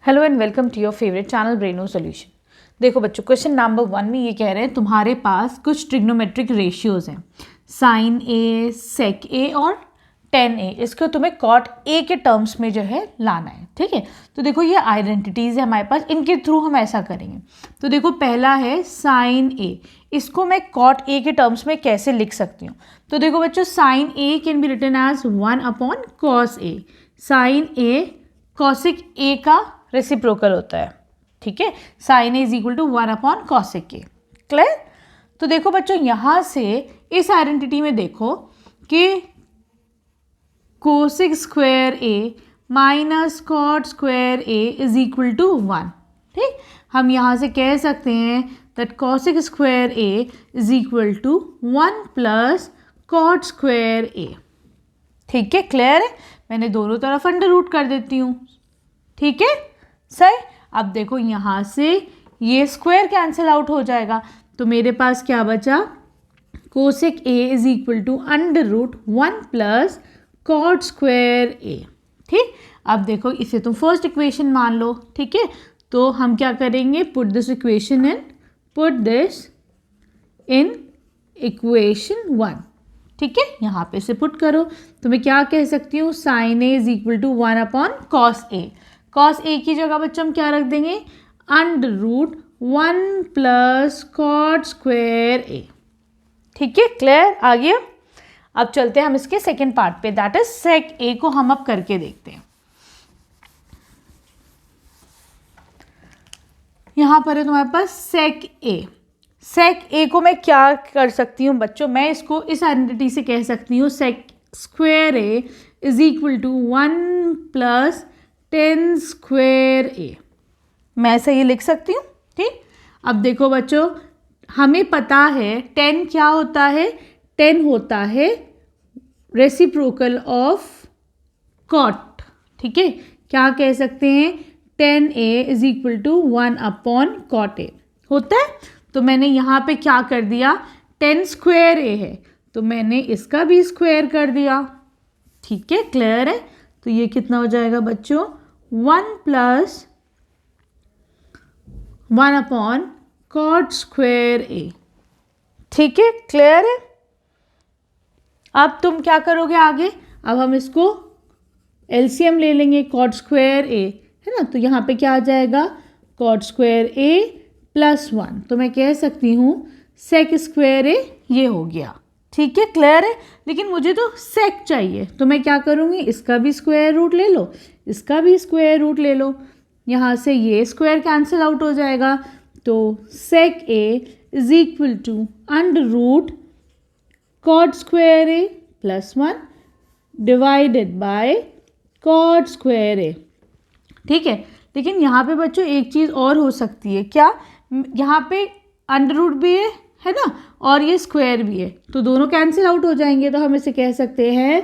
Hello and welcome to your favourite channel Breno solution. देखो बच्चों, question number 1 में ये कह रहे हैं तुम्हारे पास कुछ ट्रिग्नोमेट्रिक रेशियोज हैं, साइन ए, सेक ए और टेन ए। इसको तुम्हें कॉट ए के टर्म्स में जो है लाना है। ठीक है, तो देखो ये आइडेंटिटीज़ है हमारे पास, इनके थ्रू हम ऐसा करेंगे। तो देखो पहला है साइन ए, इसको मैं कॉट ए के टर्म्स में कैसे लिख सकती हूँ। तो देखो बच्चों, sine A can be written as 1 upon cos A. Sine A cosec A का रेसिप्रोकल होता है। ठीक है, sine A is equal to 1 upon cosec A. Clear? तो देखो बच्चों, यहां से इस आइडेंटिटी में देखो कि cosec square A minus cot square A is equal to 1। ठीक, हम यहां से कह सकते हैं that cosec square A is equal to 1 plus cot square A. ठीक है, क्लियर है? मैंने दोनों तरफ अंडर रूट कर देती हूँ। ठीक है सही। अब देखो यहाँ से ये स्क्वायर कैंसिल आउट हो जाएगा, तो मेरे पास क्या बचा, cosec A is equal to under root 1 plus cot square A. ठीक, अब देखो इसे तुम फर्स्ट इक्वेशन मान लो। ठीक है, तो हम क्या करेंगे, put this equation in equation 1। ठीक है, यहाँ पे से पुट करो तो मैं क्या कह सकती हूँ, sine A is equal to 1 upon cos A. Cos A की जगह बच्चों हम क्या रख देंगे, under root 1 plus cot square A. ठीक है, क्लियर? आ गया? अब चलते हैं हम इसके सेकेंड पार्ट पे, दैट इज सेक ए को हम अब करके देखते हैं। यहां पर है तुम्हारे पास सेक ए। सेक ए को मैं क्या कर सकती हूँ बच्चों, मैं इसको इस आइडेंटिटी से कह सकती हूँ sec square A is equal to 1 plus 10 square A. मैं ऐसा ये लिख सकती हूँ। ठीक, अब देखो बच्चों, हमें पता है 10 क्या होता है, 10 होता है रेसिप्रोकल ऑफ कॉट। ठीक है, क्या कह सकते हैं, 10 A is equal to 1 upon cot A होता है। तो मैंने यहाँ पे क्या कर दिया, 10 स्क्वायर ए है तो मैंने इसका भी स्क्वायर कर दिया। ठीक है, क्लियर है? तो ये कितना हो जाएगा बच्चों, 1 plus 1 upon cot square A. ठीक है, क्लियर है? अब तुम क्या करोगे आगे, अब हम इसको एलसीएम ले लेंगे, कॉट स्क्वायर ए है ना, तो यहाँ पे क्या आ जाएगा, कॉट स्क्वायर ए प्लस 1। तो मैं कह सकती हूँ सेक स्क्वायर ए ये हो गया। ठीक है, क्लियर है? लेकिन मुझे तो सेक चाहिए, तो मैं क्या करूँगी, इसका भी स्क्वायर रूट ले लो, इसका भी स्क्वायर रूट ले लो, यहाँ से ये स्क्वायर कैंसिल आउट हो जाएगा। तो sec A is equal to under root cot square A plus 1 divided by cot square A. ठीक है, लेकिन यहाँ पे बच्चों एक चीज़ और हो सकती है, क्या, यहाँ पे अंडर रूट भी है ना, और ये स्क्वायर भी है, तो दोनों कैंसिल आउट हो जाएंगे। तो हम इसे कह सकते हैं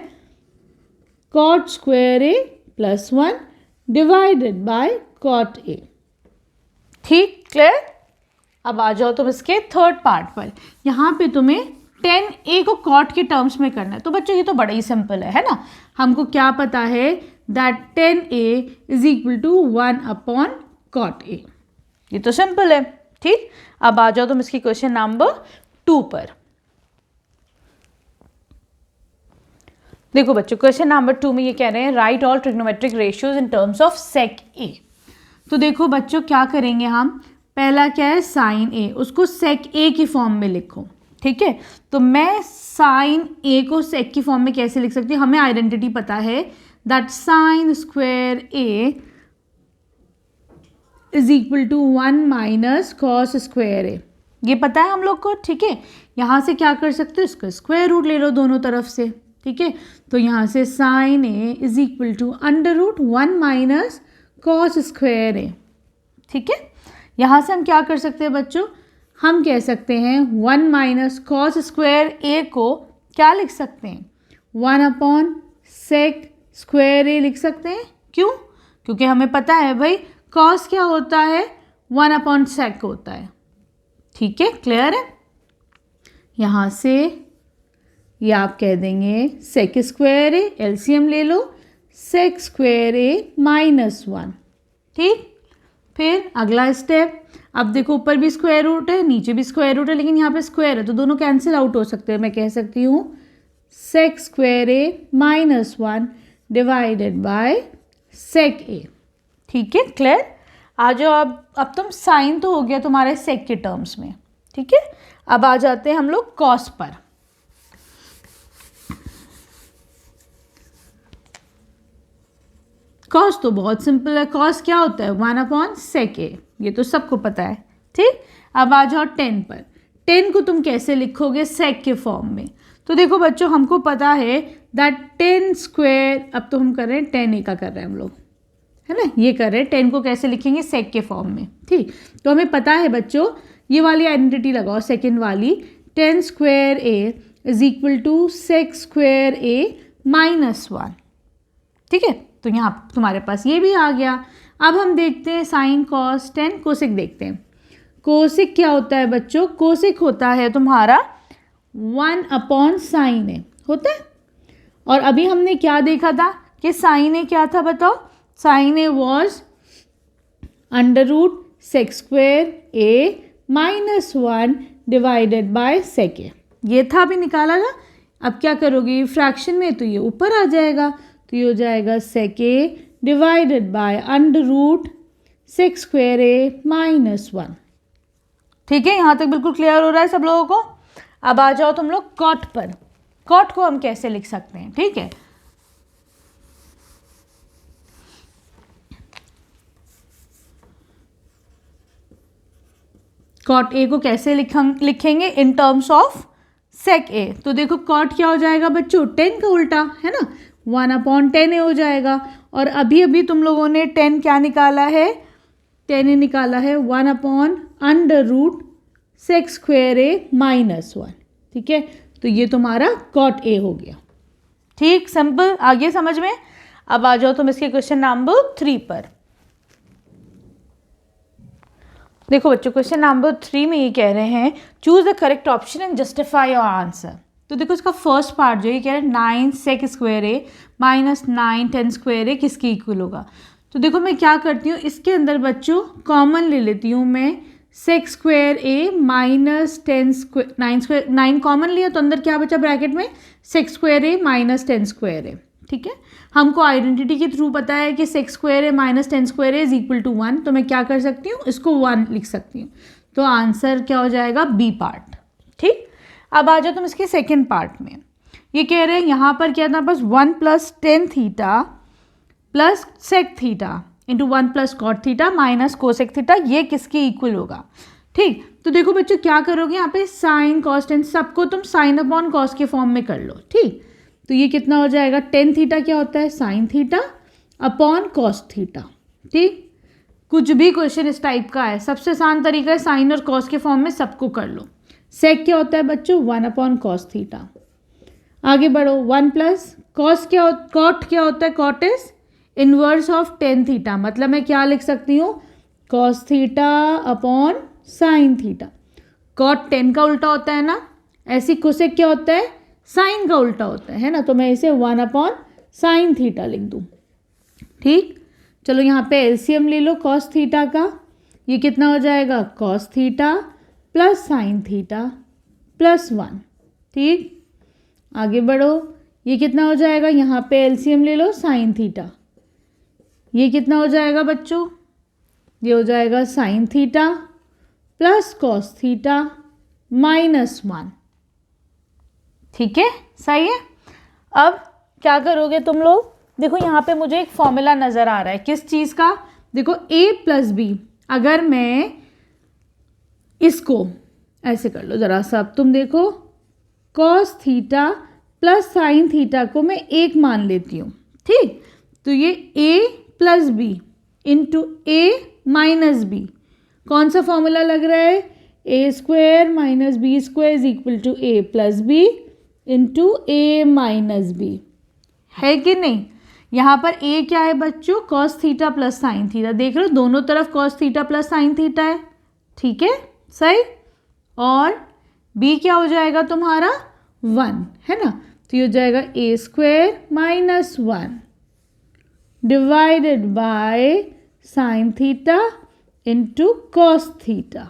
cot square A plus 1 divided by cot A. ठीक, क्लियर? अब आ जाओ तुम इसके थर्ड पार्ट पर। यहाँ पे तुम्हें 10 ए को कॉट के टर्म्स में करना है। तो बच्चों ये तो बड़ा ही सिंपल है ना, हमको क्या पता है that 10 A is equal to 1 upon cot A. ये तो सिंपल है। ठीक, अब आ जाओ तुम इसकी क्वेश्चन नंबर 2 पर। देखो बच्चों, क्वेश्चन नंबर 2 में ये कह रहे हैं right all trigonometric ratios in terms of sec A. तो देखो बच्चों क्या करेंगे हम, पहला क्या है, साइन ए, उसको सेक ए की फॉर्म में लिखो। ठीक है, तो मैं साइन ए को सेक की फॉर्म में कैसे लिख सकती हूँ, हमें आइडेंटिटी पता है that sine square A is equal to 1 minus cos square ए, ये पता है हम लोग को। ठीक है, यहाँ से क्या कर सकते हो, इसका स्क्वायर रूट ले लो दोनों तरफ से। ठीक है, तो यहाँ से sine A is equal to under root 1 minus cos square A. ठीक है, यहाँ से हम क्या कर सकते हैं बच्चों, हम कह सकते हैं 1 माइनस कॉस स्क्वायर ए को क्या लिख सकते हैं, 1 अपॉन सेक स्क्वायर ए लिख सकते हैं। क्यों? क्योंकि हमें पता है भाई कॉस क्या होता है, 1 अपॉन सेक होता है। ठीक है, क्लियर है? यहाँ से ये आप कह देंगे सेक स्क्वायर ए, एलसीएम ले लो, सेक स्क्वायर ए माइनस 1। ठीक, फिर अगला स्टेप, अब देखो ऊपर भी स्क्वायर रूट है, नीचे भी स्क्वायर रूट है, लेकिन यहाँ पे स्क्वायर है तो दोनों कैंसिल आउट हो सकते हैं। मैं कह सकती हूँ sec square A minus 1 divided by sec A. ठीक है, क्लियर। आ जाओ, अब तुम साइन तो हो गया तुम्हारे सेक के टर्म्स में, ठीक है। अब आ जाते हैं हम लोग कॉस पर। कॉस तो बहुत सिंपल है, कॉस क्या होता है 1/sec a, ये तो सबको पता है, ठीक। अब आ जाओ 10 पर। 10 को तुम कैसे लिखोगे सेक के फॉर्म में? तो देखो बच्चों, हमको पता है दैट 10 स्क्वायर, अब तो हम कर रहे हैं 10a का कर रहे हैं हम लोग, है ना, ये कर रहे हैं 10 को कैसे लिखेंगे सेक के फॉर्म में, ठीक। तो हमें पता है बच्चों, ये वाली आइडेंटिटी लगाओ सेकेंड वाली, 10 square a is equal to sec square a minus 1, ठीक है। तो यहाँ तुम्हारे पास ये भी आ गया। अब हम देखते हैं साइन कॉस 10 कोसेक देखते हैं। कोसेक क्या होता है बच्चों? कोसेक होता है तुम्हारा 1/sin a होता है। और अभी हमने क्या देखा था कि साइन ए क्या था, बताओ? Sine A was under root sec square A minus 1 divided by sec A, ये था अभी निकाला था। अब क्या करोगे फ्रैक्शन में, तो ये ऊपर आ जाएगा, तो ये हो जाएगा sec A divided by under root sec square A minus 1। ठीक है, यहाँ तक बिल्कुल क्लियर हो रहा है सब लोगों को। अब आ जाओ तुम लोग कॉट पर। कॉट को हम कैसे लिख सकते हैं? ठीक है, कॉट ए को कैसे लिखेंगे इन टर्म्स ऑफ सेक ए। तो देखो कॉट क्या हो जाएगा बच्चों, 10 का उल्टा, है ना, 1/10 हो जाएगा। और अभी अभी तुम लोगों ने 10 क्या निकाला है, 10 निकाला है 1/√sec स्क्वायर ए माइनस 1, ठीक है। तो ये तुम्हारा कॉट ए हो गया। ठीक, सिंपल, आगे समझ में। अब आ जाओ तुम इसके क्वेश्चन नंबर 3 पर। देखो बच्चों, क्वेश्चन नंबर 3 में ये कह रहे हैं choose the correct option and justify your answer. तो देखो इसका फर्स्ट पार्ट जो ये कह रहे हैं 9 सेक स्क्वायर ए माइनस 9 10 स्क्वायर ए किसके इक्वल होगा। तो देखो मैं क्या करती हूँ, इसके अंदर बच्चों कॉमन ले लेती हूँ मैं, sec square A minus 10 square, 9 square, 9 common लिया तो अंदर क्या बचा ब्रैकेट में, sec square A minus 10 square A, ठीक है। हमको आइडेंटिटी के थ्रू पता है कि sec square A minus 10 square A is equal to 1, तो मैं क्या कर सकती हूँ, इसको 1 लिख सकती हूँ। तो आंसर क्या हो जाएगा, बी पार्ट। ठीक, अब आ जाओ तुम इसके सेकेंड पार्ट में। ये कह रहे हैं यहाँ पर क्या था, बस 1 plus tan theta plus sec theta into 1 plus cot theta minus cosec theta, ये किसके इक्वल होगा। ठीक, तो देखो बच्चों क्या करोगे यहाँ पे, साइन कॉस टेन सबको तुम साइन अपॉन कॉस के फॉर्म में कर लो। ठीक, तो ये कितना हो जाएगा, टेन थीटा क्या होता है, sine theta upon cos theta. ठीक, कुछ भी क्वेश्चन इस टाइप का है, सबसे आसान तरीका है साइन और कॉस के फॉर्म में सबको कर लो। सेक क्या होता है बच्चों, 1 अपॉन कॉस थीटा। आगे बढ़ो, 1 प्लस कॉस क्या, कॉट क्या होता है, cot is inverse of tan theta, मतलब मैं क्या लिख सकती हूँ, cos theta upon sine theta. Cot 10 का उल्टा होता है ना, ऐसी कोसेक क्या होता है, साइन का उल्टा होता है ना, तो मैं इसे 1 अपॉन साइन थीटा लिख दूँ। ठीक, चलो यहाँ पे एलसीएम ले लो कॉस थीटा का, ये कितना हो जाएगा, cos theta plus sine theta plus 1। ठीक, आगे बढ़ो, ये कितना हो जाएगा, यहाँ पे एलसीएम ले लो साइन थीटा, ये कितना हो जाएगा बच्चों, ये हो जाएगा sign theta plus cos theta minus 1। ठीक है, सही है। अब क्या करोगे तुम लोग, देखो यहाँ पे मुझे एक फॉर्मूला नज़र आ रहा है, किस चीज़ का, देखो a प्लस बी, अगर मैं इसको ऐसे कर लो ज़रा सा, अब तुम देखो cos theta plus sine theta को मैं एक मान लेती हूँ। ठीक, तो ये a plus B into A minus B, कौन सा फॉर्मूला लग रहा है, A square minus B square is equal to A plus B into A minus B, है कि नहीं। यहाँ पर a क्या है बच्चों, cos theta plus sine theta, देख रहे हो दोनों तरफ cos theta plus sine theta है, ठीक है, सही। और b क्या हो जाएगा तुम्हारा 1, है ना, तो ये हो जाएगा a² - 1 divided by sine theta into cos theta.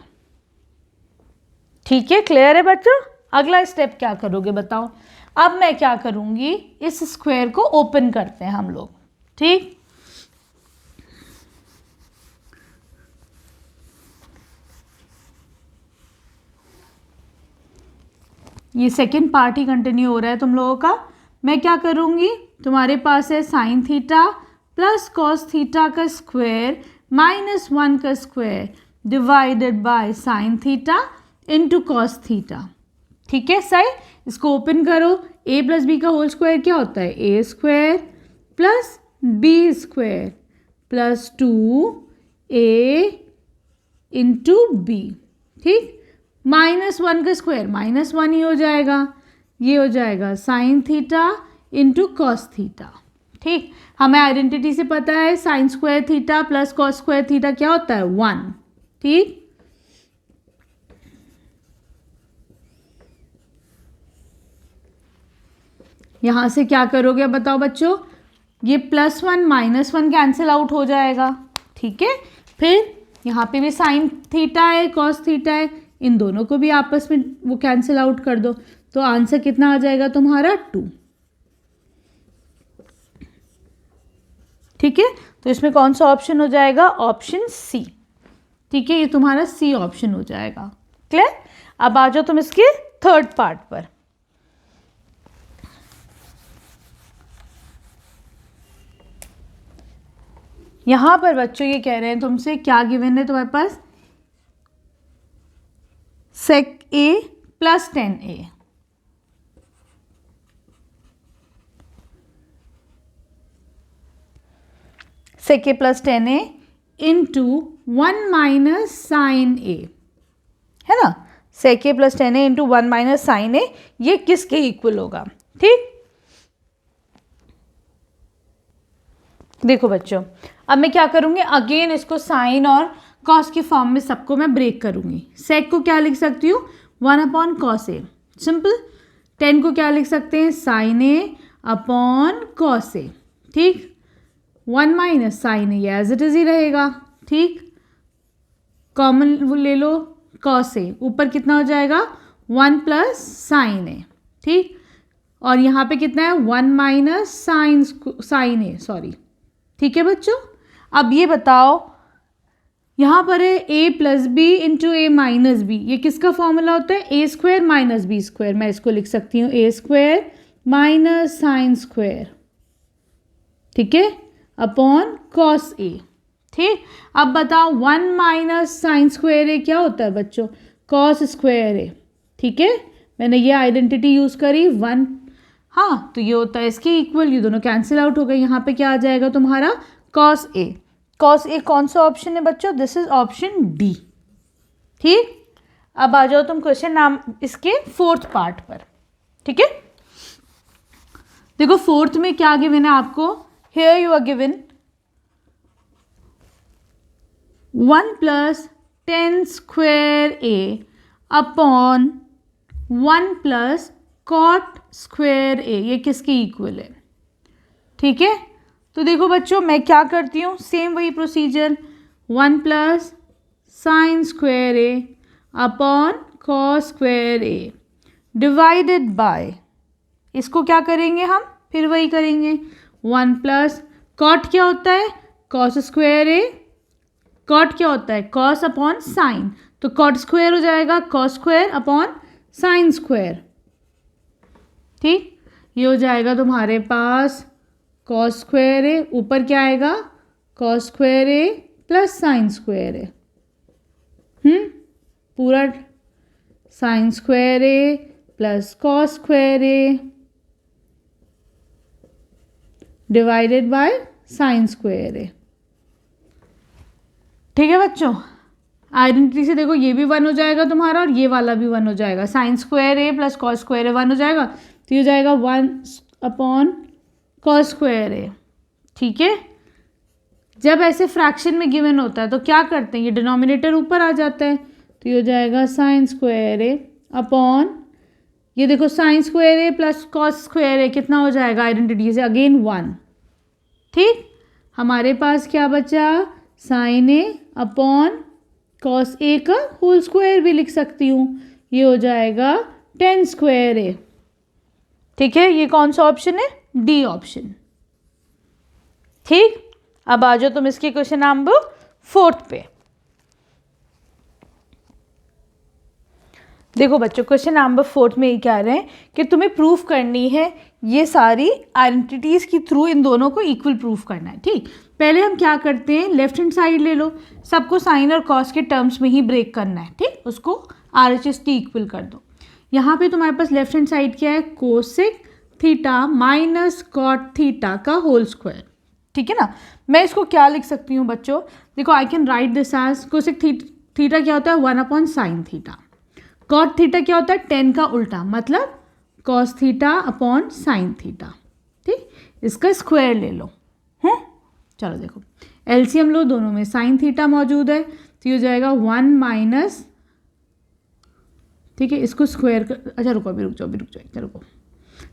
ठीक है, क्लियर है बच्चों? अगला स्टेप क्या करोगे बताओ? अब मैं क्या करूंगी, इस स्क्वायर को ओपन करते हैं हम लोग। ठीक, ये सेकेंड पार्ट ही कंटिन्यू हो रहा है तुम लोगों का। मैं क्या करूंगी, तुम्हारे पास है sine theta plus cos theta का स्क्वायर माइनस 1 का square divided by sine theta into cos theta. ठीक है, सही। इसको ओपन करो। a प्लस बी का होल स्क्वायर क्या होता है? A square plus B square plus 2a into B. ठीक, -1 का स्क्वायर -1 ही हो जाएगा, ये हो जाएगा sign theta into cos theta. ठीक, हमें आइडेंटिटी से पता है sine square theta plus cos square theta क्या होता है? 1। ठीक, यहां से क्या करोगे बताओ बच्चों? ये +1 -1 कैंसिल आउट हो जाएगा। ठीक है, फिर यहाँ पे भी साइन थीटा है कॉस थीटा है, इन दोनों को भी आपस में वो कैंसिल आउट कर दो, तो आंसर कितना आ जाएगा तुम्हारा? 2। ठीक है, तो इसमें कौन सा ऑप्शन हो जाएगा? Option C. ठीक है, ये तुम्हारा सी ऑप्शन हो जाएगा। क्लियर? अब आ जाओ तुम इसके थर्ड पार्ट पर। यहां पर बच्चों ये कह रहे हैं तुमसे, क्या गिवन है तुम्हारे पास? Sec A plus 10a। Sec A plus 10a into 1 minus sine A, है ना? Sec A plus 10a into 1 minus sine A, ये किसके इक्वल होगा? ठीक, देखो बच्चों, अब मैं क्या करूंगी, अगेन इसको साइन और कॉस के फॉर्म में सबको मैं ब्रेक करूंगी। सेक को क्या लिख सकती हूँ? 1 अपॉन कॉस ए, सिंपल। 10 को क्या लिख सकते हैं? Sine A upon cos A. ठीक, 1 minus sine A as it is ही रहेगा। ठीक, कॉमन वो ले लो, कॉस ए, ऊपर कितना हो जाएगा? 1 प्लस साइन ए। ठीक, और यहाँ पे कितना है? 1 माइनस साइन ए, सॉरी। ठीक है बच्चों, अब ये बताओ, यहाँ पर है a plus B into A minus B, ये किसका फॉर्मूला होता है? A square minus B square. मैं इसको लिख सकती हूँ A square minus sine square, ठीक है, अपॉन कॉस ए। ठीक, अब बताओ 1 माइनस साइन स्क्वायर ए क्या होता है बच्चों? Cos square A. ठीक है, मैंने ये आइडेंटिटी यूज़ करी 1, हाँ, तो ये होता है इसके इक्वल, ये दोनों कैंसिल आउट हो गए। यहाँ पे क्या आ जाएगा तुम्हारा? Cos A. कॉस ए कौन सा ऑप्शन है बच्चों? This is option D. ठीक, अब आ जाओ तुम क्वेश्चन नाम इसके फोर्थ पार्ट पर। ठीक है, देखो फोर्थ में क्या गिवन है आपको? Here you are given 1 plus 10 square A upon 1 plus cot square ए, ये किसके इक्वल है? ठीक है, तो देखो बच्चों, मैं क्या करती हूँ, सेम वही procedure, 1 plus sine square A upon cos square A divided bye, इसको क्या करेंगे हम? फिर वही करेंगे, 1 प्लस कॉट क्या होता है? कॉस स्क्वायर ए। कॉट क्या होता है? कॉस अपॉन साइन, तो कॉट स्क्वायर हो जाएगा cos square upon sine square. ठीक, ये हो जाएगा तुम्हारे पास कॉस स्क्वायर ए, ऊपर क्या आएगा? Cos square A plus sine square A, पूरा sine square A plus cos square A divided by sine square A. ठीक है बच्चों, आइडेंटिटी से देखो, ये भी 1 हो जाएगा तुम्हारा और ये वाला भी 1 हो जाएगा। साइन स्क्वायर ए प्लस कॉस स्क्वायर ए 1 हो जाएगा, तो ये हो जाएगा 1 अपॉन कॉस स्क्वायर ए। ठीक है, जब ऐसे फ्रैक्शन में गिवन होता है तो क्या करते हैं, ये डिनोमिनेटर ऊपर आ जाता है, तो ये हो जाएगा साइन स्क्वायर ए अपॉन, ये देखो साइन स्क्वायर ए प्लस कॉस स्क्वायर ए कितना हो जाएगा आइडेंटिटी से? अगेन 1। ठीक, हमारे पास क्या बचा? साइन ए अपॉन कॉस ए का होल स्क्वायर भी लिख सकती हूँ, ये हो जाएगा टेन स्क्वायर ए। ठीक है, ये कौन सा ऑप्शन है? D option. ठीक, अब आ जाओ तुम इसके क्वेश्चन नंबर 4 पे। देखो बच्चों, क्वेश्चन नंबर 4 में ये कह रहे हैं कि तुम्हें प्रूफ करनी है ये सारी आइडेंटिटीज के थ्रू इन दोनों को इक्वल प्रूफ करना है। ठीक, पहले हम क्या करते हैं, लेफ्ट हैंड साइड ले लो, सबको साइन और कॉस के टर्म्स में ही ब्रेक करना है। ठीक, उसको RHS की इक्वल कर दो। यहाँ पे तुम्हारे पास लेफ्ट हैंड साइड क्या है, cosec theta minus cot theta का होल स्क्वायर। ठीक है ना, मैं इसको क्या लिख सकती हूँ बच्चों, देखो I can write this as cosec theta क्या होता है 1 upon sine theta, cot theta क्या होता है 10 का उल्टा मतलब cos theta upon sine theta. ठीक, इसका स्क्वायर ले लो। हैं, चलो देखो एलसीएम लो, दोनों में साइन थीटा मौजूद है तो ये हो जाएगा 1 माइनस, ठीक है इसको स्क्वायर कर, अच्छा रुको अभी रुक जाओ रुको।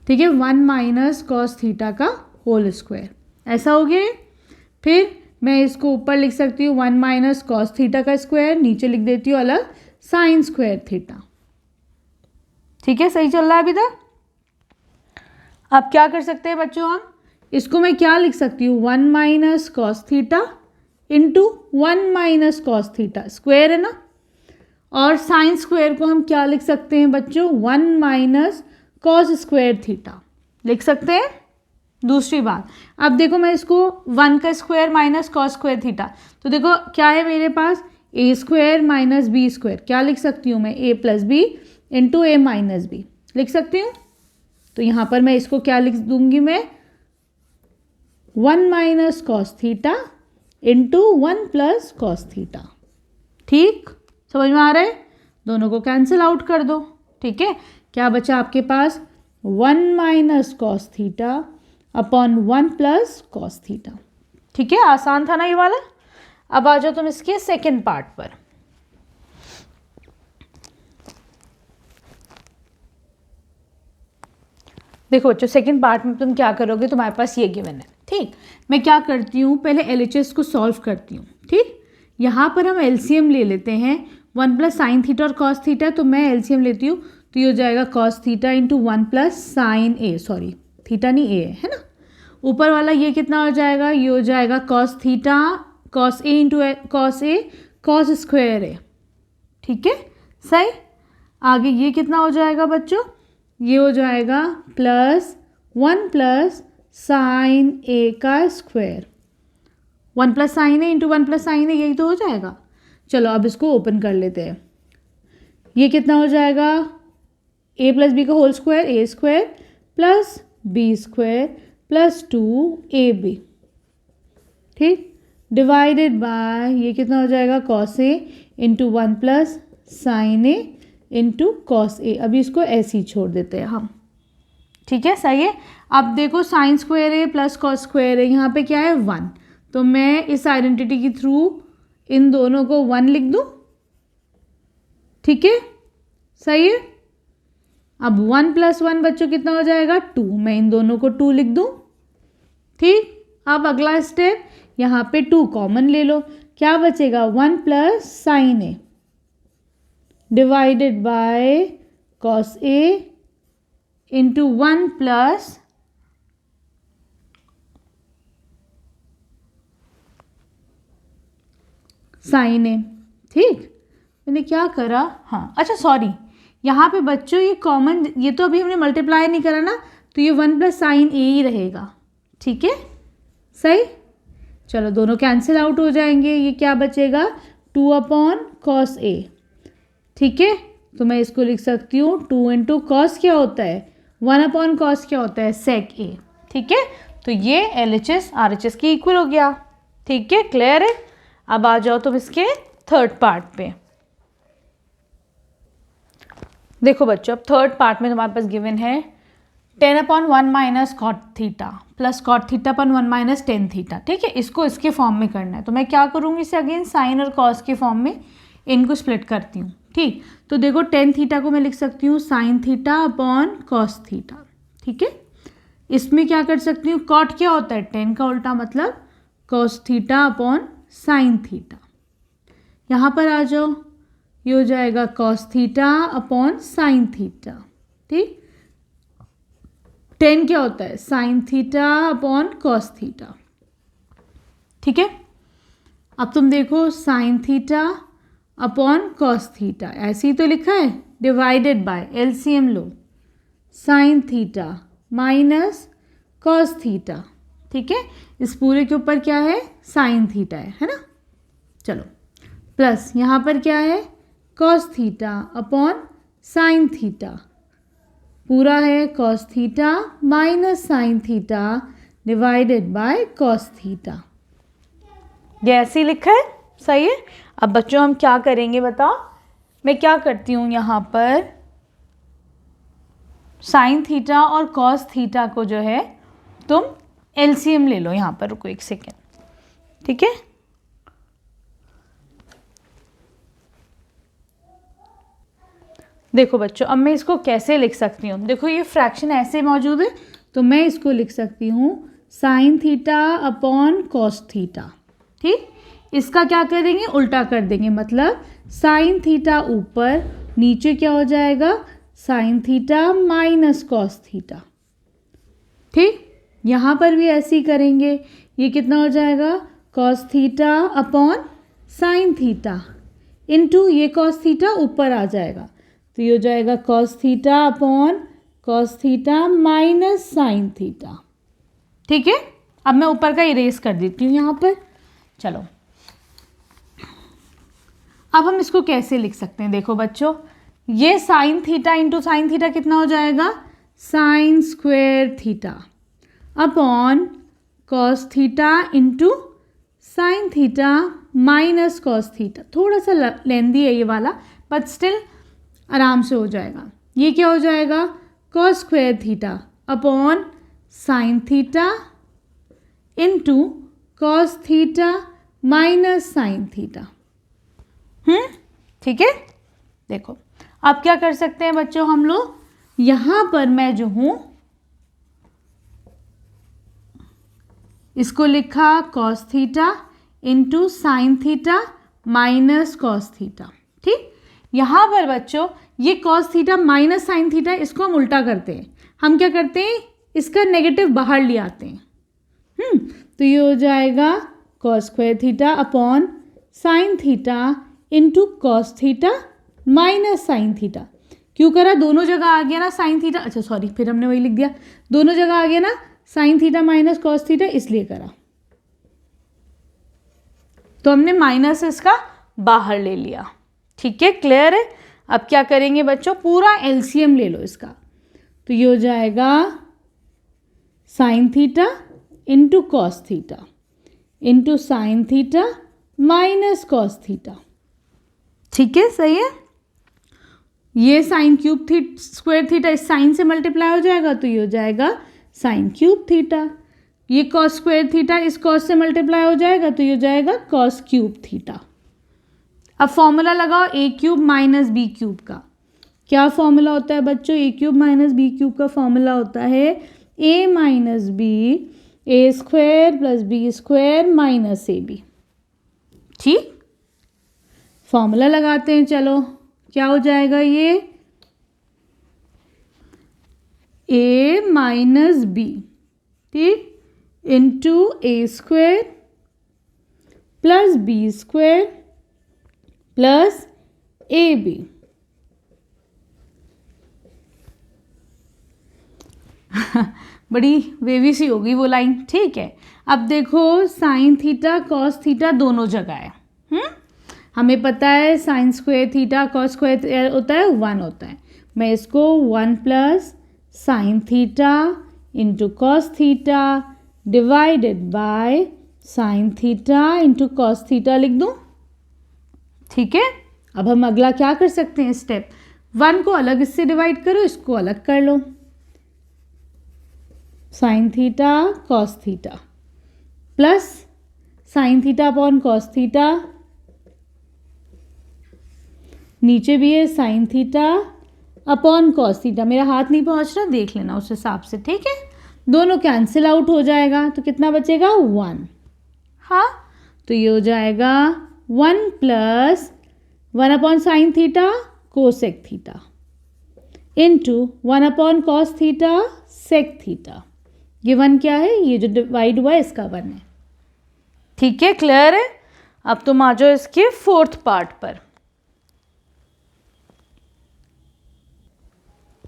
ठीक है, 1 माइनस कॉस थीटा का होल स्क्वायर, ऐसा हो गया। फिर मैं इसको ऊपर लिख सकती हूँ 1 माइनस कॉस थीटा का स्क्वायर, नीचे लिख देती हूँ अलग साइन स्क्वायर थीटा। ठीक है, सही चल रहा है अभी तक। अब क्या कर सकते हैं बच्चों, हम इसको मैं क्या लिख सकती हूँ 1 minus cos theta into 1 minus cos theta, square है ना, और साइन स्क्वायर को हम क्या लिख सकते हैं बच्चों 1 माइनस कॉस स्क्वायर थीटा लिख सकते हैं। दूसरी बात, अब देखो मैं इसको 1 का square minus cos square theta, तो देखो क्या है मेरे पास ए स्क्वायर माइनस बी स्क्वायर, क्या लिख सकती हूँ मैं ए plus B into A minus B लिख सकती हूँ। तो यहाँ पर मैं इसको क्या लिख दूंगी, मैं 1 minus cos theta into 1 plus cos theta. ठीक, समझ में आ रहा है, दोनों को कैंसिल आउट कर दो। ठीक है, क्या बचा आपके पास 1 minus cos theta upon 1 plus cos theta. ठीक है, आसान था ना ये वाला। अब आ जाओ तुम इसके सेकेंड पार्ट पर। देखो बच्चों, सेकंड पार्ट में तुम क्या करोगे, तुम्हारे पास ये गिवन है। ठीक, मैं क्या करती हूँ, पहले LHS को सॉल्व करती हूँ। ठीक, यहाँ पर हम LCM ले लेते हैं 1 प्लस साइन थीटा और कॉस थीटा, तो मैं LCM लेती हूँ तो ये हो जाएगा cos theta into 1 plus sine A, sorry theta नहीं ए है ना, ऊपर वाला ये कितना हो जाएगा, ये हो जाएगा cos theta cos A into cos A cos square A. ठीक है, सही। आगे ये कितना हो जाएगा बच्चों, ये हो जाएगा प्लस 1 प्लस साइन ए का square, 1 plus sine A into 1 plus sine ए, यही तो हो जाएगा। चलो अब इसको ओपन कर लेते हैं, ये कितना हो जाएगा ए प्लस बी का whole square, A square plus B square plus 2ab। ठीक, डिवाइडेड बाय ये कितना हो जाएगा cos A into 1 plus sine A into cos A. अभी इसको ऐसे ही छोड़ देते हैं हम। ठीक है, सही है। अब देखो साइन स्क्वायर ए प्लस कॉस स्क्वायर ए, यहाँ पे क्या है 1, तो मैं इस आइडेंटिटी के थ्रू इन दोनों को 1 लिख दूँ। ठीक है, सही है। अब 1 प्लस 1 बच्चों कितना हो जाएगा 2, मैं इन दोनों को 2 लिख दूँ। ठीक, अब अगला स्टेप, यहाँ पे 2 कॉमन ले लो, क्या बचेगा 1 plus sine A divided by cos A into 1 plus sine A. ठीक, मैंने क्या करा, हाँ अच्छा सॉरी, यहाँ पे बच्चों ये कॉमन, ये तो अभी हमने मल्टीप्लाई नहीं करा ना, तो ये 1 प्लस साइन ए ही रहेगा। ठीक है, सही। चलो दोनों कैंसिल आउट हो जाएंगे, ये क्या बचेगा 2 अपॉन कॉस ए। ठीक है, तो मैं इसको लिख सकती हूँ 2 इंटू कॉस क्या होता है 1 अपॉन कॉस क्या होता है सेक ए। ठीक है, तो ये LHS RHS की इक्वल हो गया। ठीक है, क्लियर है। अब आ जाओ तुम इसके थर्ड पार्ट पे। देखो बच्चों, अब थर्ड पार्ट में तुम्हारे पास गिवन है 10 upon 1 minus cot theta plus cot theta upon 1 minus tan theta. ठीक है, इसको इसके फॉर्म में करना है, तो मैं क्या करूँगी इसे अगेन साइन और कॉस के फॉर्म में इनको स्प्लिट करती हूँ। ठीक, तो देखो टेन थीटा को मैं लिख सकती हूँ sign theta upon cos theta. ठीक है, इसमें क्या कर सकती हूँ, कॉट क्या होता है 10 का उल्टा मतलब cos theta upon sine theta. यहाँ पर आ जाओ, ये हो जाएगा cos theta upon sine theta. ठीक, टेन क्या होता है, sine theta upon cos theta. ठीक है, अब तुम देखो sign theta upon cos theta, ऐसे ही तो लिखा है, डिवाइडेड बाय एलसीएम लो, sine theta minus cos theta. ठीक है, इस पूरे के ऊपर क्या है, साइन थीटा है ना। चलो, प्लस यहाँ पर क्या है, cos theta upon sine theta, पूरा है cos theta minus sine theta divided by cos theta. ये ऐसे ही लिखा है, सही है। अब बच्चों हम क्या करेंगे बताओ, मैं क्या करती हूँ यहाँ पर, साइन थीटा और कॉस थीटा को जो है तुम एलसीएम ले लो। यहाँ पर रुको एक सेकेंड, ठीक है। देखो बच्चों, अब मैं इसको कैसे लिख सकती हूँ, देखो ये फ्रैक्शन ऐसे मौजूद है, तो मैं इसको लिख सकती हूँ sign theta upon cos theta. ठीक, इसका क्या करेंगे, उल्टा कर देंगे, मतलब साइन थीटा ऊपर, नीचे क्या हो जाएगा, sine theta minus cos theta. ठीक, यहाँ पर भी ऐसे ही करेंगे, ये कितना हो जाएगा, cos theta upon sine theta into ये कॉस थीटा ऊपर आ जाएगा, तो ये हो जाएगा cos theta upon cos theta minus sign theta. ठीक है, अब मैं ऊपर का इरेज कर देती हूँ यहाँ पर। चलो, अब हम इसको कैसे लिख सकते हैं, देखो बच्चों, ये sign theta into sine theta कितना हो जाएगा, sine square theta upon cos theta into sine theta minus cos theta. थोड़ा सा लेंदी है ये वाला, बट स्टिल आराम से हो जाएगा। ये क्या हो जाएगा, cos square theta upon sine theta into cos theta minus sign theta. ठीक है, देखो अब क्या कर सकते हैं बच्चों हम लोग, यहाँ पर मैं जो हूँ इसको लिखा cos theta into sine theta minus cos theta. ठीक, यहाँ पर बच्चों ये cos theta minus sine theta, इसको हम उल्टा करते हैं, हम क्या करते हैं, इसका नेगेटिव बाहर ले आते हैं। तो ये हो जाएगा cos square theta upon sine theta into cos theta minus sine theta. क्यों करा, दोनों जगह आ गया ना साइन थीटा, अच्छा सॉरी, फिर हमने वही लिख दिया, दोनों जगह आ गया ना sine theta minus cos theta, इसलिए करा, तो हमने माइनस इसका बाहर ले लिया। ठीक है, क्लियर है। अब क्या करेंगे बच्चों, पूरा एलसीएम ले लो इसका, तो ये हो जाएगा sign theta into cos theta into sine theta minus cos theta. ठीक है, सही है। ये साइन क्यूब स्क्वायर थीटा इस साइन से मल्टीप्लाई हो जाएगा, तो ये हो जाएगा साइन क्यूब थीटा। ये कॉस स्क्वायर थीटा इस कॉस से मल्टीप्लाई हो जाएगा, तो ये हो जाएगा कॉस क्यूब थीटा। अब फॉर्मूला लगाओ ए क्यूब माइनस बी क्यूब का। क्या फॉर्मूला होता है बच्चों, ए क्यूब माइनस बी क्यूब का फॉर्मूला होता है A minus B A square plus B square minus A B. ठीक, फॉर्मूला लगाते हैं, चलो क्या हो जाएगा, ये ए माइनस बी, ठीक, into A square plus B square plus A B. बड़ी वेवी सी होगी वो लाइन। ठीक है, अब देखो साइन थीटा कॉस थीटा दोनों जगह है। हमें पता है sine square theta cos square होता है 1 होता है, मैं इसको 1 plus sine theta into cos theta divided by sine theta into cos theta लिख दूँ। ठीक है, अब हम अगला क्या कर सकते हैं स्टेप, 1 को अलग इससे डिवाइड करो, इसको अलग कर लो, sine theta cos theta plus sine theta upon cos theta, नीचे भी है sine theta upon cos theta. मेरा हाथ नहीं पहुंच रहा, देख लेना उस हिसाब से। ठीक है, दोनों कैंसिल आउट हो जाएगा, तो कितना बचेगा 1। हाँ, तो ये हो जाएगा 1 plus 1/sin θ cosec theta into 1/cos θ sec theta. ये 1 क्या है, ये जो डिवाइड हुआ है इसका 1 है। ठीक है, क्लियर है। अब तुम आ जाओ इसके फोर्थ पार्ट पर।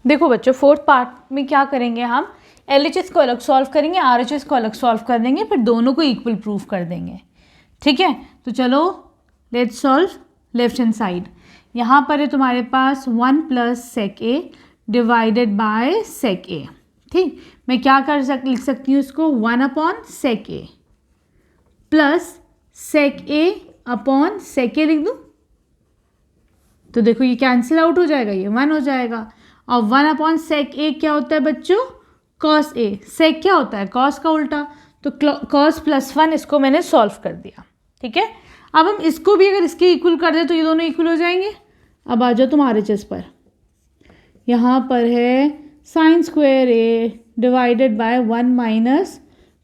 देखो बच्चों, फोर्थ पार्ट में क्या करेंगे, हम LHS को अलग सॉल्व करेंगे, RHS को अलग सॉल्व कर देंगे, फिर दोनों को इक्वल प्रूफ कर देंगे। ठीक है, तो चलो let's solve left hand side. यहाँ पर है तुम्हारे पास 1 plus sec A divided by sec A. ठीक, मैं क्या लिख सकती हूँ इसको, 1/sec a plus sec a/sec a लिख दूँ। तो देखो ये कैंसिल आउट हो जाएगा, ये 1 हो जाएगा। और 1/sec a क्या होता है बच्चों, cos a। sec क्या होता है, cos का उल्टा, तो cos प्लस 1 इसको मैंने सॉल्व कर दिया। ठीक है, अब हम इसको भी अगर इसके इक्वल कर दें तो ये दोनों इक्वल हो जाएंगे। अब आ जाओ तुम RHS पर। यहाँ पर है sin square a divided by 1 minus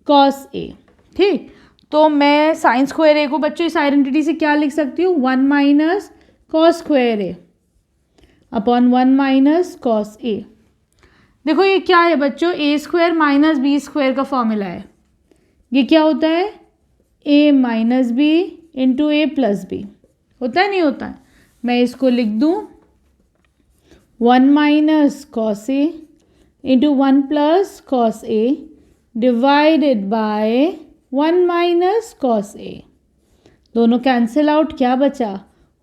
cos a। ठीक, तो मैं sin स्क्वायर a को बच्चों इस आइडेंटिटी से क्या लिख सकती हूँ, 1 minus cos square a upon 1 minus cos a। देखो ये क्या है बच्चों, a square minus B square का फॉर्मूला है। ये क्या होता है, a minus B into A plus B. होता है नहीं होता है, मैं इसको लिख दूँ 1 minus cos a into 1 plus cos a divided by 1 minus cos a। दोनों कैंसिल आउट, क्या बचा,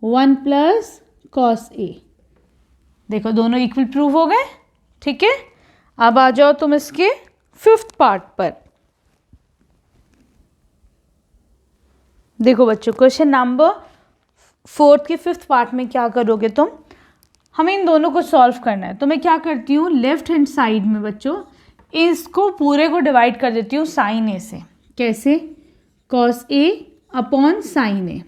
1 प्लस cos a। देखो दोनों इक्वल प्रूफ हो गए। ठीक है, अब आ जाओ तुम इसके फिफ्थ पार्ट पर। देखो बच्चों, क्वेश्चन नंबर 4 के फिफ्थ पार्ट में क्या करोगे तुम, हमें इन दोनों को सॉल्व करना है। तो मैं क्या करती हूँ, लेफ्ट हैंड साइड में बच्चों इसको पूरे को डिवाइड कर देती हूँ साइन ए से। कैसे, cos a अपॉन sine A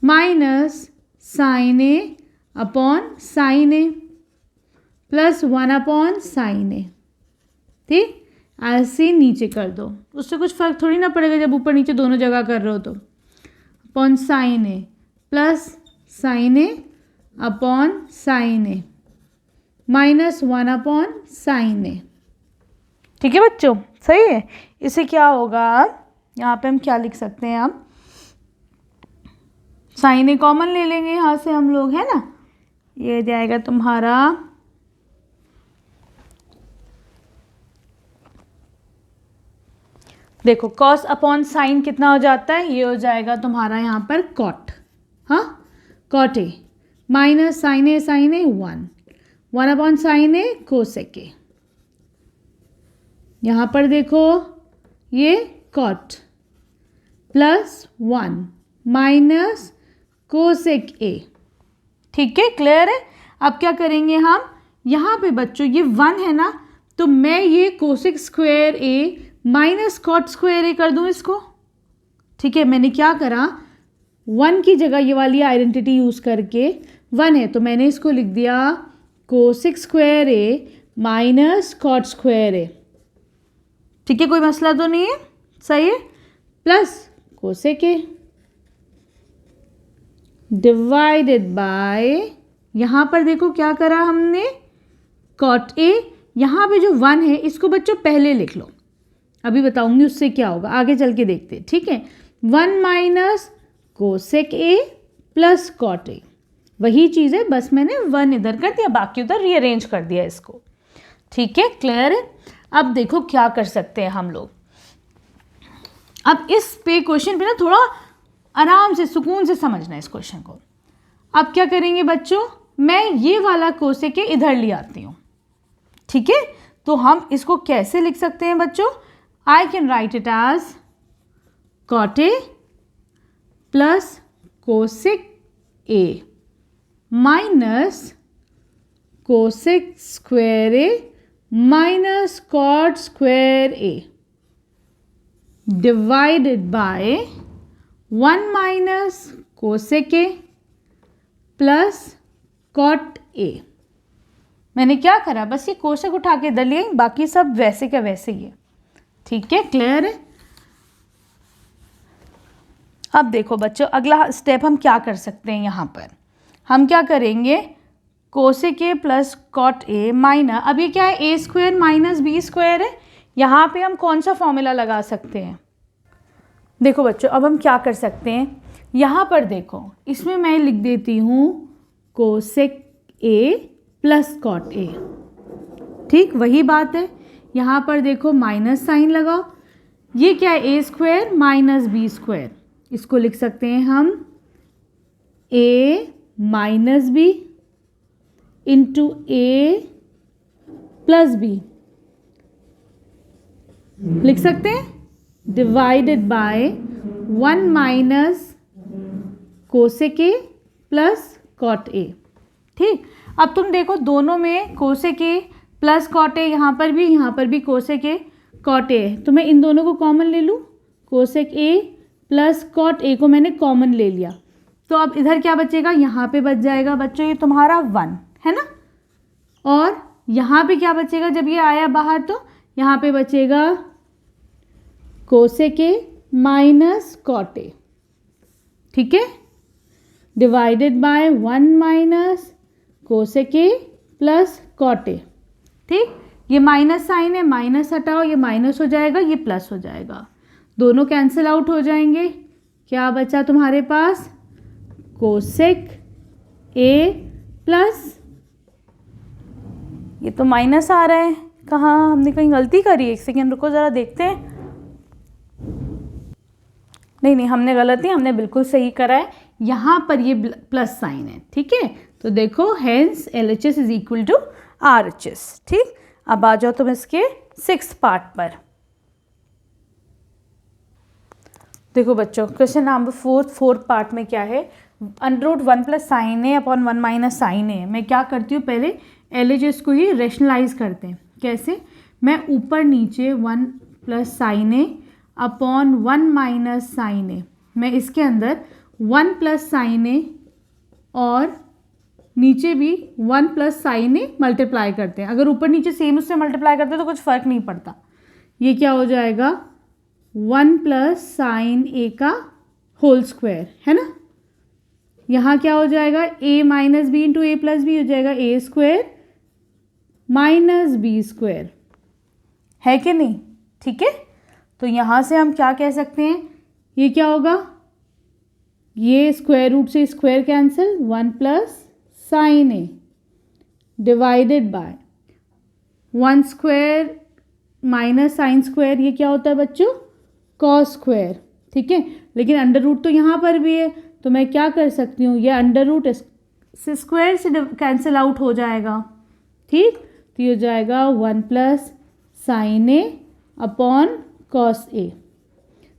minus sine A upon sine A plus 1/sin a। ठीक, ऐसे नीचे कर दो, उससे कुछ फर्क थोड़ी ना पड़ेगा जब ऊपर नीचे दोनों जगह कर रहे हो तो। Upon sine A plus sine A upon sine A minus 1/sin a। ठीक है बच्चों, सही है। इसे क्या होगा, यहाँ पे हम क्या लिख सकते हैं, हम साइन ए कॉमन ले लेंगे यहाँ से हम लोग, है ना। ये जाएगा तुम्हारा देखो cos अपॉन साइन कितना हो जाता है, ये हो जाएगा तुम्हारा यहाँ पर cot। हाँ, cot a minus sine A 1/sin a cosec a। यहाँ पर देखो ये cot plus 1 minus cosec a। ठीक है, क्लियर है। अब क्या करेंगे हम, यहाँ पे बच्चों ये 1 है ना, तो मैं ये cosec square a minus cot square a कर दूँ इसको। ठीक है, मैंने क्या करा, 1 की जगह ये वाली आइडेंटिटी यूज़ करके 1 है तो मैंने इसको लिख दिया cosec square a minus cot square a। ठीक है, कोई मसला तो नहीं है, सही है। Plus cosec a divided by, यहाँ पर देखो क्या करा हमने, cot a। यहाँ पे जो 1 है इसको बच्चों पहले लिख लो, अभी बताऊंगी उससे क्या होगा, आगे चल के देखते हैं। ठीक है, 1 minus cosec a plus cot a, वही चीज़ है, बस मैंने 1 इधर कर दिया, बाकी उधर रीअरेंज कर दिया इसको। ठीक है, क्लियर है। अब देखो क्या कर सकते हैं हम लोग, अब इस पे क्वेश्चन पे ना थोड़ा आराम से सुकून से समझना है इस क्वेश्चन को। अब क्या करेंगे बच्चों, मैं ये वाला cosec a इधर ले आती हूँ। ठीक है, तो हम इसको कैसे लिख सकते हैं बच्चों, I can write it as cot a plus cosec a minus cosec square a minus cot square a divided by 1 minus cosec a plus cot a। मैंने क्या करा, बस ये cosec उठा के इधर लिए, बाकी सब वैसे का वैसे ही है। ठीक है, क्लियर है। अब देखो बच्चों, अगला स्टेप हम क्या कर सकते हैं, यहाँ पर हम क्या करेंगे, cosec A plus cot A minus, अब ये क्या है, A square minus B square है। यहाँ पे हम कौन सा फॉर्मूला लगा सकते हैं? देखो बच्चों, अब हम क्या कर सकते हैं, यहाँ पर देखो, इसमें मैं लिख देती हूँ cosec A plus cot A. ठीक, वही बात है, यहाँ पर देखो माइनस साइन लगाओ, ये क्या है, A square minus B square, इसको लिख सकते हैं हम A minus B into A plus B, लिख सकते हैं, divided by 1 minus cosec A plus cot A. ठीक, अब तुम देखो दोनों में cosec A plus cot A, यहाँ पर भी कोसेक ए कॉट ए है, तो मैं इन दोनों को कॉमन ले लूँ, cosec A plus cot A को मैंने कॉमन ले लिया, तो अब इधर क्या बचेगा, यहाँ पे बच जाएगा बच्चों ये तुम्हारा 1 है ना, और यहाँ पे क्या बचेगा, जब ये आया बाहर तो यहाँ पे बचेगा cosec A minus cot A. ठीक है, divided by 1 minus cosec A plus cot A. ठीक, ये माइनस साइन है, माइनस हटाओ, ये माइनस हो जाएगा, ये प्लस हो जाएगा, दोनों कैंसिल आउट हो जाएंगे, क्या बचा तुम्हारे पास, कोसेक ए प्लस, ये तो माइनस आ रहा है, कहाँ हमने कहीं गलती करी है, एक सेकेंड रुको ज़रा देखते हैं, नहीं हमने गलत नहीं, हमने बिल्कुल सही करा है, यहाँ पर ये प्लस साइन है। ठीक है, तो देखो hence LHS is equal to RHS। ठीक, अब आ जाओ तुम इसके 6th पार्ट पर। देखो बच्चों, क्वेश्चन नंबर 4th पार्ट में क्या है, √1 plus sine A upon 1 minus sine ए। मैं क्या करती हूँ, पहले LHS को ही रेशनलाइज करते हैं, कैसे, मैं ऊपर नीचे 1 plus sine A upon 1 minus sine ए, मैं इसके अंदर 1 प्लस साइन ए और नीचे भी 1 प्लस साइन ए मल्टीप्लाई करते हैं, अगर ऊपर नीचे सेम उससे मल्टीप्लाई करते हैं तो कुछ फ़र्क नहीं पड़ता, ये क्या हो जाएगा 1 प्लस साइन ए का होल स्क्वायर है ना, यहाँ क्या हो जाएगा a minus B into A plus B हो जाएगा A square minus B square, है कि नहीं। ठीक है, तो यहाँ से हम क्या कह सकते हैं, ये क्या होगा, ये स्क्वायर रूट से square cancel, 1 plus sine A divided by 1 square minus sine square, ये क्या होता है बच्चों, कॉस स्क्वायर। ठीक है, लेकिन अंडर रूट तो यहाँ पर भी है, तो मैं क्या कर सकती हूँ, ये अंडर रूट से स्क्वायर से कैंसिल आउट हो जाएगा। ठीक, तो ये हो जाएगा 1 plus sine A upon cos ए,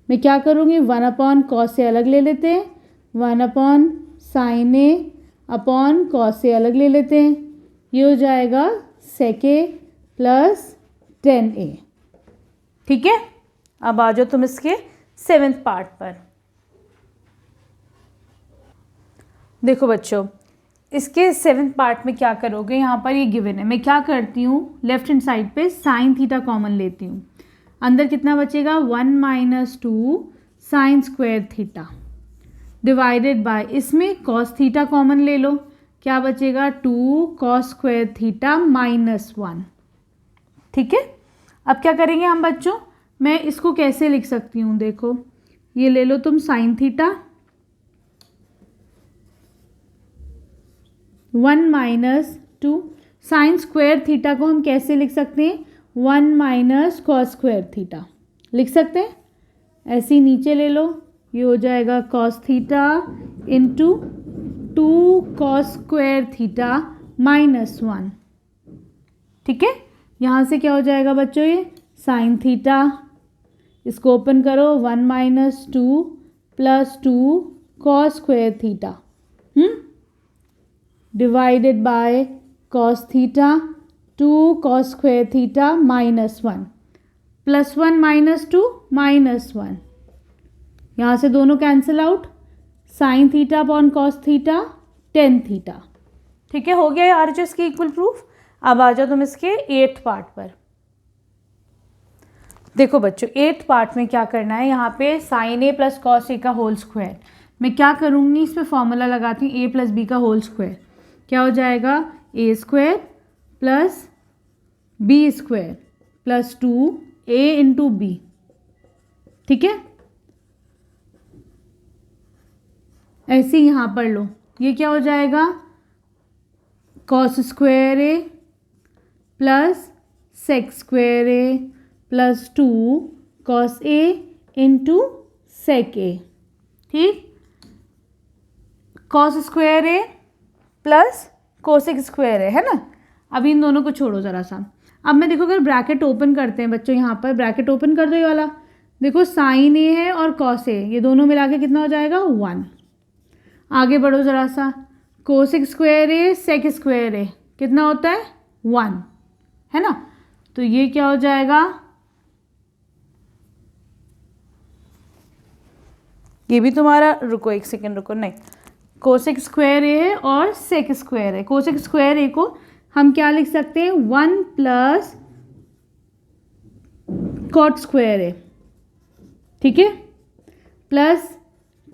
मैं क्या करूँगी, 1 अपॉन कॉस ए अलग ले लेते हैं, 1 upon sine A upon cos ए अलग ले लेते हैं, ये हो जाएगा सेक ए प्लस 10a। ठीक है, अब आ जाओ तुम इसके 7th पार्ट पर। देखो बच्चों, इसके 7th पार्ट में क्या करोगे, यहाँ पर ये गिवन है, मैं क्या करती हूँ, लेफ्ट हैंड साइड पे साइन थीटा कॉमन लेती हूँ, अंदर कितना बचेगा 1 minus 2 sine square theta divided by, इसमें कॉस थीटा कॉमन ले लो, क्या बचेगा 2 कॉस स्क्वायर थीटा माइनस 1। ठीक है, अब क्या करेंगे हम बच्चों, मैं इसको कैसे लिख सकती हूँ, देखो ये ले लो तुम sine theta 1 minus 2, sine square theta को हम कैसे लिख सकते हैं, 1 माइनस कॉस स्क्वायर थीटा लिख सकते हैं, ऐसे ही नीचे ले लो, ये हो जाएगा cos theta into 2 cos square theta minus 1। ठीक है, यहाँ से क्या हो जाएगा बच्चों, ये साइन थीटा, इसको ओपन करो, 1 minus 2 plus 2 cos square theta divided by cos theta 2 cos square theta minus 1 plus 1 minus 2 minus 1, यहाँ से दोनों cancel out, sign theta upon cos theta tan theta. ठीक है, हो गया RHS की इक्वल प्रूफ। अब आ जाओ तुम इसके 8th पार्ट पर। देखो बच्चों 8th पार्ट में क्या करना है, यहाँ पे sign A plus cos A का होल स्क्वायर। मैं क्या करूँगी, इस पर फॉर्मूला लगाती हूँ, ए प्लस बी का होल स्क्वायर क्या हो जाएगा, A square plus B square plus 2a into B. ठीक है, ऐसे ही यहाँ पढ़ लो, ये क्या हो जाएगा, cos square A plus sec square A plus 2 cos A into sec A. ठीक, कॉस स्क्वायर ए प्लस कोसेक स्क्वायर है ना। अब इन दोनों को छोड़ो ज़रा सा। अब मैं देखो अगर ब्रैकेट ओपन करते हैं बच्चों, यहाँ पर ब्रैकेट ओपन कर दो, ये वाला देखो साइन ए है और कॉस ए, ये दोनों मिला के कितना हो जाएगा 1। आगे बढ़ो ज़रा सा, cosec square A sec square ए कितना होता है 1, है ना। तो ये क्या हो जाएगा, ये भी तुम्हारा, रुको एक सेकेंड रुको, नहीं कोसेक स्क्वायर ए है और सेक स्क्वायर है। कोसेक स्क्वायर ए को हम क्या लिख सकते हैं, 1 प्लस कॉट स्क्वायर ए, ठीक है, plus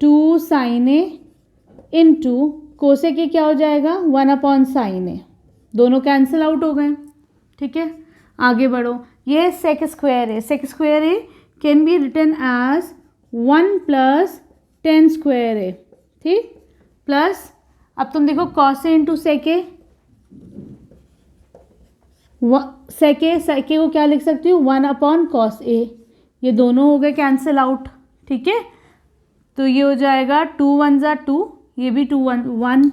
2 sine A into cosec A क्या हो जाएगा 1 अपॉन साइन ए, दोनों कैंसिल आउट हो गए। ठीक है, आगे बढ़ो, ये sec square A, sec square A can be written as 1 plus ten square A. ठीक, प्लस अब तुम देखो कॉस ए इंटू सेक ए, सेके को क्या लिख सकती हूँ 1 अपॉन कॉस ए, ये दोनों हो गए कैंसिल आउट। ठीक है, तो ये हो जाएगा 2 1 ज़ा 2, ये भी 2 1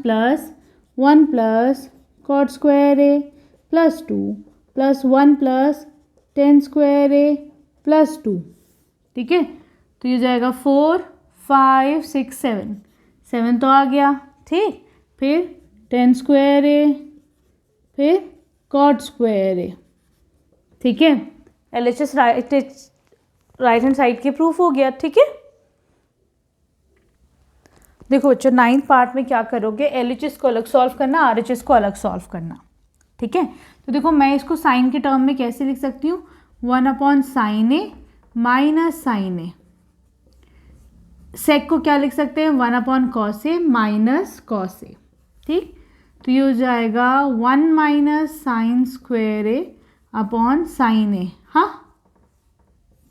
प्लस कॉट स्क्वायर ए plus 2 plus 1 plus ten square ए प्लस 2। ठीक है, तो ये जाएगा 4 5 6 7, 7 तो आ गया। ठीक, फिर टेन स्क्वायर ए, फिर कॉट स्क्वायर ए। ठीक है, LHS राइट हैंड साइड के प्रूफ हो गया। ठीक है, देखो बच्चों 9th पार्ट में क्या करोगे, LHS को अलग सॉल्व करना, RHS को अलग सॉल्व करना। ठीक है, तो देखो मैं इसको साइन के टर्म में कैसे लिख सकती हूँ, 1 upon sine A minus sine ए। सेक को क्या लिख सकते हैं, 1 upon cos A minus cos A. ठीक, तो ये हो जाएगा 1 minus sine square A upon sine ए। हाँ,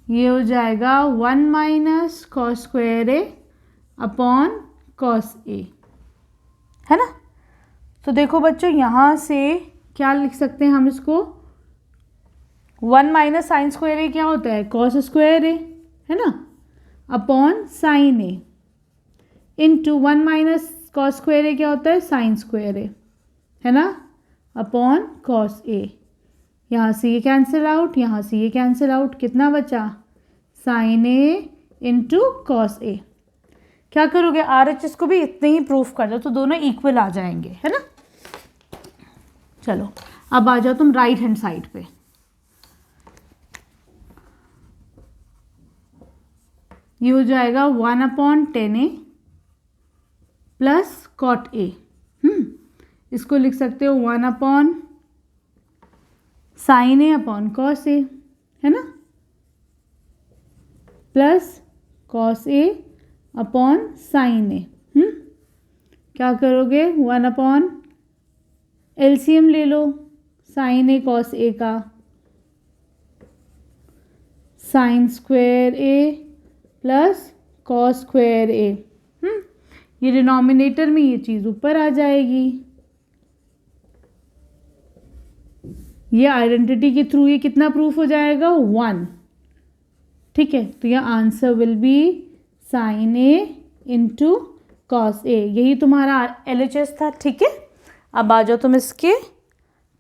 ये हो जाएगा 1 minus cos square A upon cos ए, है ना। तो देखो बच्चों यहाँ से क्या लिख सकते हैं हम इसको, 1 माइनस साइन स्क्वायर ए क्या होता है कॉस स्क्वायर ए, है ना, upon sine A into 1 minus cos square ए क्या होता है साइन स्क्वायर ए, है ना, अपॉन कॉस ए। यहाँ से ये कैंसिल आउट, यहाँ से ये कैंसिल आउट, कितना बचा साइन ए इंटू कॉस ए। क्या करोगे, RHS को भी इतने ही प्रूफ कर दो तो दोनों इक्वल आ जाएंगे, है ना। चलो अब आ जाओ तुम राइट हैंड साइड पे। ये हो जाएगा 1 अपॉन 10a प्लस कॉट ए। इसको लिख सकते हो 1 upon sine A upon cos ए, है ना, plus cos A upon sine ए। क्या करोगे, 1 अपॉन LCM ले लो साइन ए कॉस ए का, साइन स्क्वायर ए प्लस कॉस स्क्वायर ए। ये डिनोमिनेटर में ये चीज़ ऊपर आ जाएगी, ये आइडेंटिटी के थ्रू ये कितना प्रूफ हो जाएगा 1। ठीक है, तो यह answer will be sine A into cos A, यही तुम्हारा LHS था। ठीक है, अब आ जाओ तुम इसके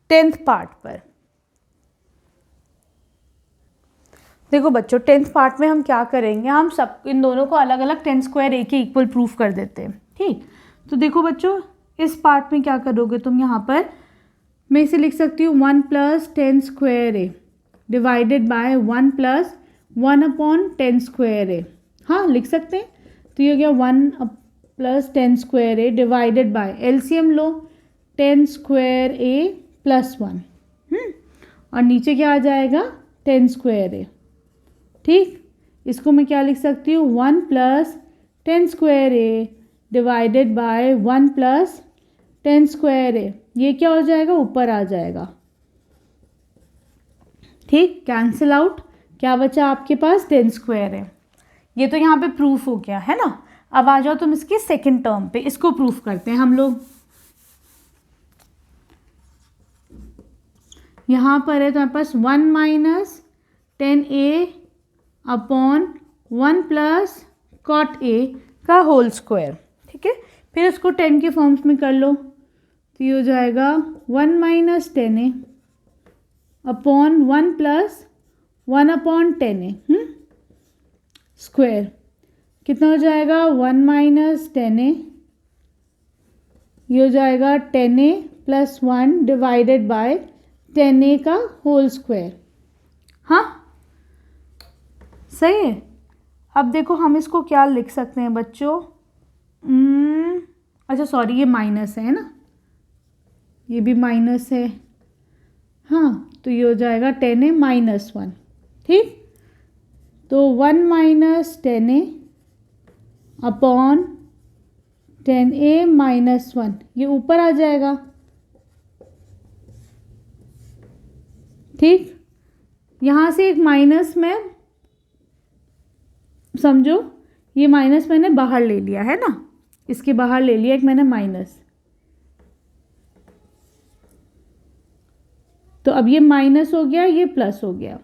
10th पार्ट पर। देखो बच्चों 10th पार्ट में हम क्या करेंगे, हम सब इन दोनों को अलग अलग 10 स्क्वायर ए के इक्वल प्रूफ कर देते हैं। ठीक, तो देखो बच्चों इस पार्ट में क्या करोगे तुम, यहाँ पर मैं इसे लिख सकती हूँ 1 plus 10 square A divided by 1 plus 1 upon 10 square a. हाँ लिख सकते हैं, तो ये हो गया 1 plus 10 square A divided by, LCM लो 10 स्क्वायर ए प्लस 1, और नीचे क्या आ जाएगा 10 स्क्वायर ए। ठीक, इसको मैं क्या लिख सकती हूँ, 1 plus 10 square A divided by 1 plus 10 square ए। ये क्या हो जाएगा, ऊपर आ जाएगा। ठीक, कैंसिल आउट, क्या बचा आपके पास, 10 स्क्वायर है। ये तो यहाँ पे प्रूफ हो गया है ना। अब आ जाओ तुम इसके सेकंड टर्म पे, इसको प्रूफ करते हैं हम लोग। यहाँ पर है तुम्हारे पास 1 minus 10a upon 1 plus cot a का होल स्क्वायर। ठीक है, फिर इसको 10 के फॉर्म्स में कर लो, तो ये हो जाएगा 1 minus 10a upon 1 plus 1 upon 10a square. कितना हो जाएगा, 1 माइनस 10a, ये हो जाएगा 10a plus 1 divided bye 10a का होल स्क्वायर। हाँ सही है। अब देखो हम इसको क्या लिख सकते हैं बच्चों, अच्छा सॉरी, ये माइनस है ना, ये भी माइनस है। हाँ, तो ये हो जाएगा 10a माइनस 1। ठीक, तो 1 minus 10a upon 10a minus 1, ये ऊपर आ जाएगा। ठीक, यहाँ से एक माइनस में समझो, ये माइनस मैंने बाहर ले लिया है ना, इसके बाहर ले लिया एक मैंने माइनस, तो अब ये माइनस हो गया, ये प्लस हो गया,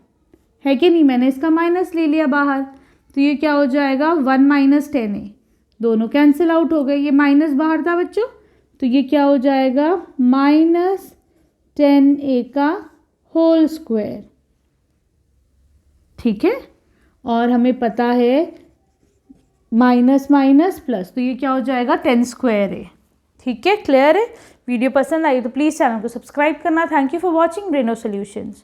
है कि नहीं, मैंने इसका माइनस ले लिया बाहर, तो ये क्या हो जाएगा, 1 माइनस 10a, दोनों कैंसिल आउट हो गए, ये माइनस बाहर था बच्चों, तो ये क्या हो जाएगा, माइनस 10a का होल स्क्वायर। ठीक है, और हमें पता है माइनस माइनस प्लस, तो ये क्या हो जाएगा, 10 स्क्वायर है। ठीक है, क्लियर है। वीडियो पसंद आई तो प्लीज़ चैनल को सब्सक्राइब करना। Thank you for watching Breno solutions.